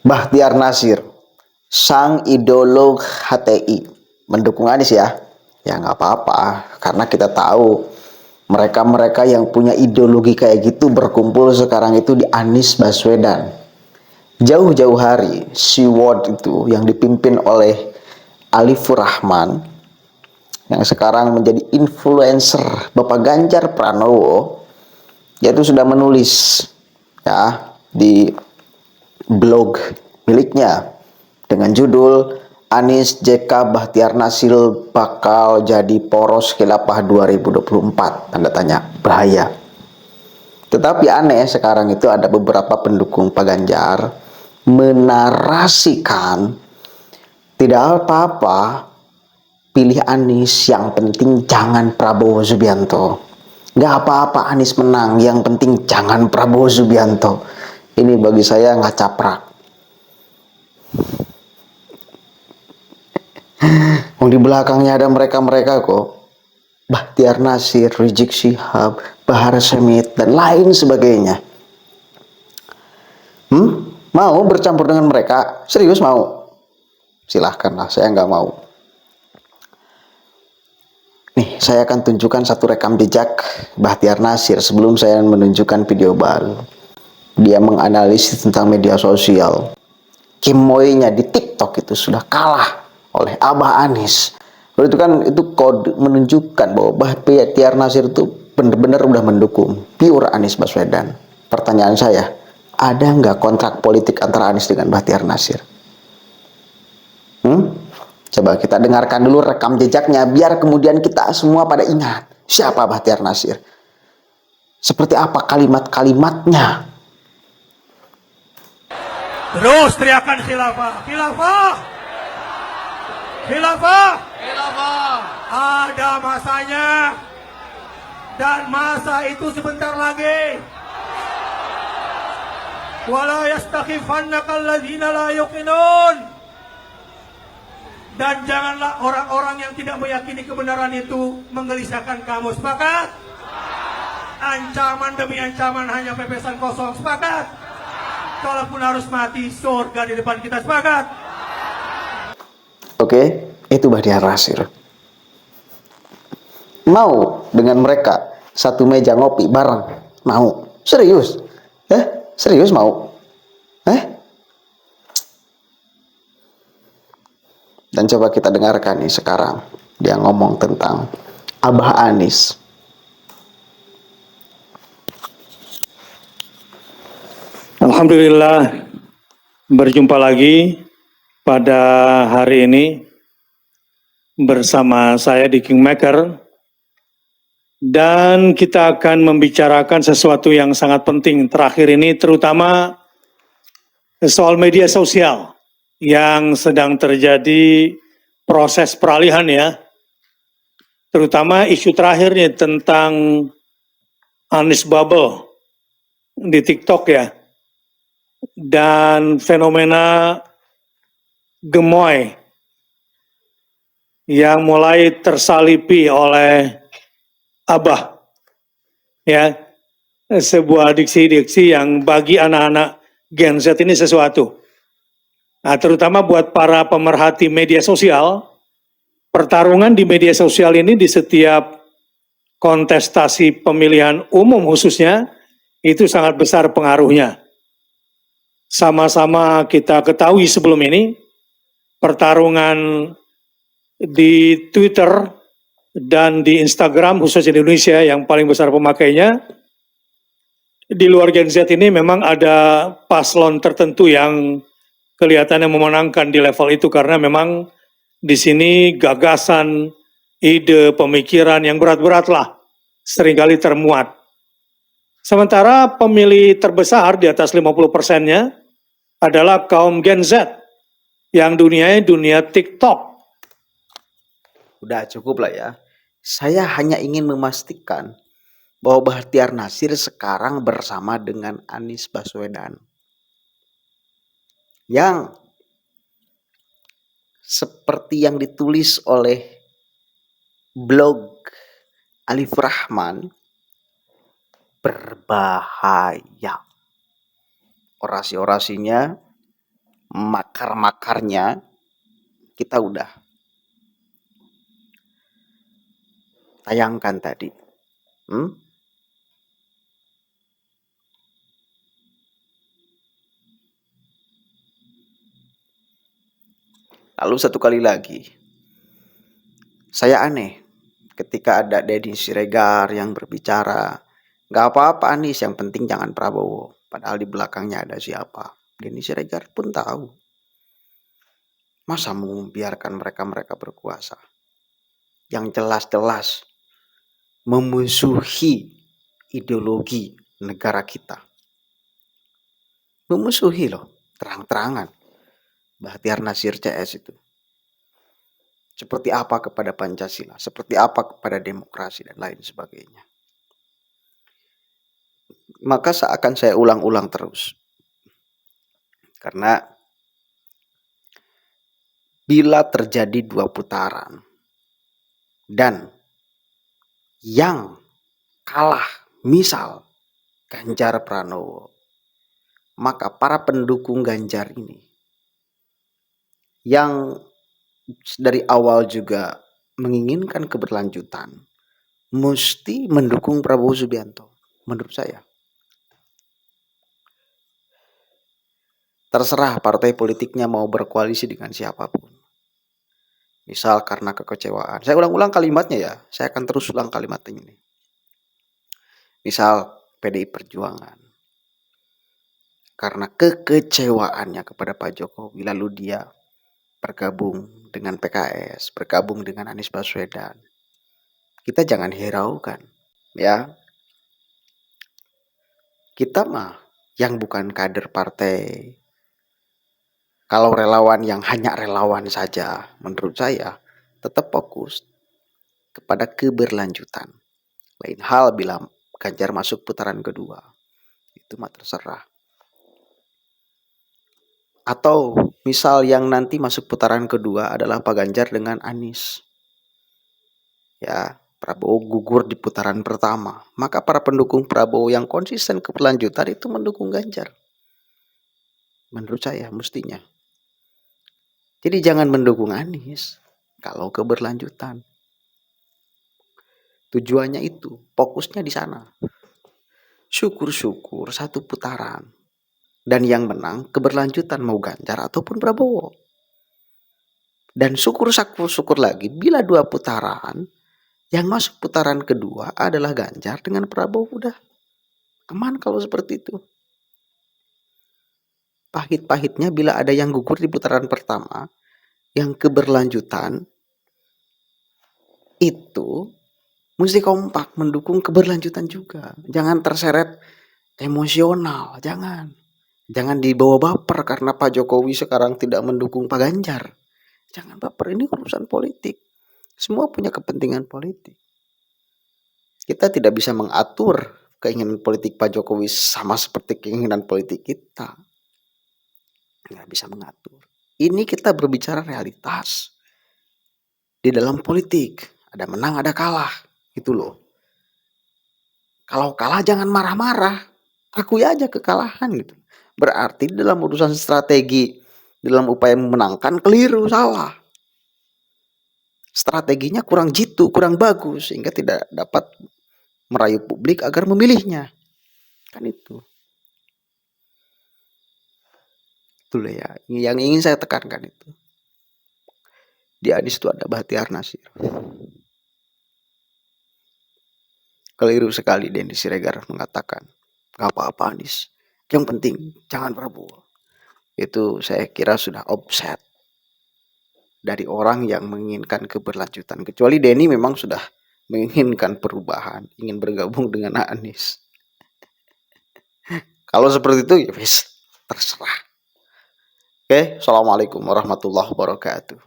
Bahtiar Nasir, sang ideolog HTI, mendukung Anies ya? Ya nggak apa-apa, karena kita tahu mereka-mereka yang punya ideologi kayak gitu berkumpul sekarang itu di Anies Baswedan. Jauh-jauh hari, Sea-World itu yang dipimpin oleh Alifur Rahman, yang sekarang menjadi influencer Bapak Ganjar Pranowo, yaitu sudah menulis ya di blog miliknya dengan judul Anies JK Bahtiar Nasir bakal jadi poros khilafah 2024, tanda tanya, bahaya. Tetapi aneh sekarang itu ada beberapa pendukung Pak Ganjar menarasikan tidak apa-apa pilih Anies, yang penting jangan Prabowo Subianto. Nggak apa-apa Anies menang, yang penting jangan Prabowo Subianto. Ini bagi saya nggak caprak. Di belakangnya ada mereka-mereka kok. Bahtiar Nasir, Rizik Syihab, Bahar Smith, dan lain sebagainya. Mau bercampur dengan mereka? Serius mau? Silahkanlah, saya nggak mau. Nih, saya akan tunjukkan satu rekam jejak Bahtiar Nasir sebelum saya menunjukkan video baru. Dia menganalisis tentang media sosial. Kimoynya di TikTok itu sudah kalah oleh Abah Anies. Itu kan itu kode menunjukkan bahwa Bahtiar Nasir itu benar-benar udah mendukung pure Anies Baswedan. Pertanyaan saya, ada nggak kontrak politik antara Anies dengan Bahtiar Nasir? Coba kita dengarkan dulu rekam jejaknya biar kemudian kita semua pada ingat siapa Bahtiar Nasir. Seperti apa kalimat-kalimatnya. Terus teriakan khilafah, khilafah, khilafah, khilafah. Ada masanya dan masa itu sebentar lagi. Wala yastakhifannaka alladzina la yuqinun. Dan janganlah orang-orang yang tidak meyakini kebenaran itu menggelisahkan kamu. Sepakat? Ancaman demi ancaman hanya pepesan kosong. Sepakat? Kalaupun harus mati, surga di depan kita. Sepakat? Oke, itu Bahtiar Nasir. Mau dengan mereka satu meja ngopi bareng? Mau? Serius? Serius mau? Dan coba kita dengarkan nih sekarang. Dia ngomong tentang Abah Anies. Alhamdulillah, berjumpa lagi pada hari ini bersama saya di Kingmaker, dan kita akan membicarakan sesuatu yang sangat penting terakhir ini, terutama soal media sosial yang sedang terjadi proses peralihan ya, terutama isu terakhirnya tentang Anies Bubble di TikTok ya, dan fenomena gemoy yang mulai tersalipi oleh Abah ya, sebuah diksi-diksi yang bagi anak-anak Gen Z ini sesuatu. Nah, terutama buat para pemerhati media sosial, pertarungan di media sosial ini di setiap kontestasi pemilihan umum khususnya itu sangat besar pengaruhnya. Sama-sama kita ketahui sebelum ini, pertarungan di Twitter dan di Instagram khususnya di Indonesia yang paling besar pemakainya, di luar Gen Z ini memang ada paslon tertentu yang kelihatannya memenangkan di level itu karena memang di sini gagasan, ide, pemikiran yang berat-berat lah seringkali termuat. Sementara pemilih terbesar di atas 50%-nya adalah kaum Gen Z yang dunianya dunia TikTok. Udah cukup lah ya. Saya hanya ingin memastikan bahwa Bahtiar Nasir sekarang bersama dengan Anies Baswedan. Yang seperti yang ditulis oleh blog Alif Rahman, berbahaya. Orasi-orasinya makar-makarnya kita udah tayangkan tadi. Lalu satu kali lagi, saya aneh ketika ada Deddy Siregar yang berbicara, nggak apa-apa Anies, yang penting jangan Prabowo. Padahal di belakangnya ada siapa? Deddy Siregar pun tahu. Masa mau membiarkan mereka berkuasa? Yang jelas-jelas memusuhi ideologi negara kita. Memusuhi loh, terang-terangan. Bahtiar Nasir CS itu. Seperti apa kepada Pancasila, seperti apa kepada demokrasi dan lain sebagainya. Maka seakan saya ulang-ulang terus. Karena bila terjadi 2 putaran dan yang kalah misal Ganjar Pranowo, maka para pendukung Ganjar ini yang dari awal juga menginginkan keberlanjutan mesti mendukung Prabowo Subianto, menurut saya. Terserah partai politiknya mau berkoalisi dengan siapapun. Misal karena kekecewaan. Saya ulang-ulang kalimatnya ya. Saya akan terus ulang kalimat ini. Misal PDI Perjuangan. Karena kekecewaannya kepada Pak Jokowi, lalu dia bergabung dengan PKS, bergabung dengan Anies Baswedan. Kita jangan hiraukan, ya. Kita mah yang bukan kader partai, kalau relawan yang hanya relawan saja, menurut saya tetap fokus kepada keberlanjutan. Lain hal bila Ganjar masuk putaran kedua, itu mah terserah. Atau misal yang nanti masuk putaran kedua adalah Pak Ganjar dengan Anies. Ya, Prabowo gugur di putaran pertama. Maka para pendukung Prabowo yang konsisten keberlanjutan itu mendukung Ganjar. Menurut saya mestinya. Jadi jangan mendukung Anies kalau keberlanjutan. Tujuannya itu, fokusnya di sana. Syukur-syukur 1 putaran. Dan yang menang keberlanjutan mau Ganjar ataupun Prabowo. Dan syukur lagi bila 2 putaran, yang masuk putaran kedua adalah Ganjar dengan Prabowo, udah aman kalau seperti itu. Pahit-pahitnya bila ada yang gugur di putaran pertama, yang keberlanjutan itu mesti kompak mendukung keberlanjutan juga. Jangan terseret emosional, jangan. Jangan dibawa baper karena Pak Jokowi sekarang tidak mendukung Pak Ganjar. Jangan baper, ini urusan politik. Semua punya kepentingan politik. Kita tidak bisa mengatur keinginan politik Pak Jokowi sama seperti keinginan politik kita. Nggak bisa mengatur. Ini kita berbicara realitas. Di dalam politik, ada menang, ada kalah. Gitu loh. Kalau kalah jangan marah-marah. Akui aja kekalahan gitu. Berarti dalam urusan strategi, dalam upaya memenangkan, keliru, salah. Strateginya kurang jitu, kurang bagus, sehingga tidak dapat merayu publik agar memilihnya. Kan itu. Itulah ya, yang ingin saya tekankan itu. Di Anies itu ada Bahtiar Nasir. Keliru sekali Deddy Siregar mengatakan, gak apa-apa Anies, yang penting jangan Prabowo. Itu saya kira sudah offset dari orang yang menginginkan keberlanjutan. Kecuali Denny memang sudah menginginkan perubahan, ingin bergabung dengan Anies. Kalau seperti itu ya wis, terserah. Oke, assalamualaikum warahmatullahi wabarakatuh.